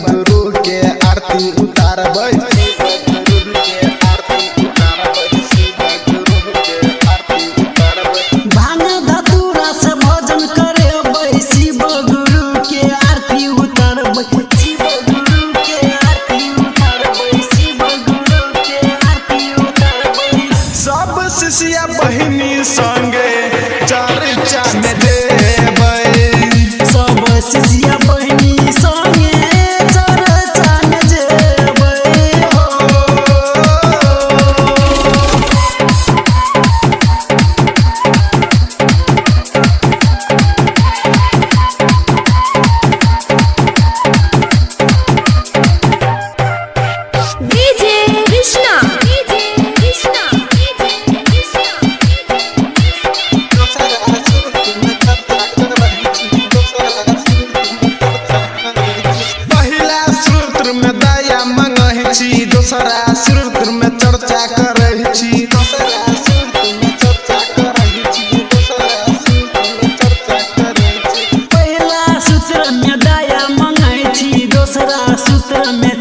गुरु के आरती उतारबै भांग धतूरा से भजन करे शिव गुरु के आरती उतारबै शिव गुरु के आरती उतारबै शिव गुरु के आरती उतारबै सब शिष्या बहिनी संगे चर्चा में देबै सब शिष्या बहिनी संगे चर्चा में जेबै हो डीजे कृष्णा पहिला सूत्र में दया मंगै छी दोसरा सूत्र में चर्चा करै छी पहला सूत्र में दया मंगै छी दोसरा सूत्र में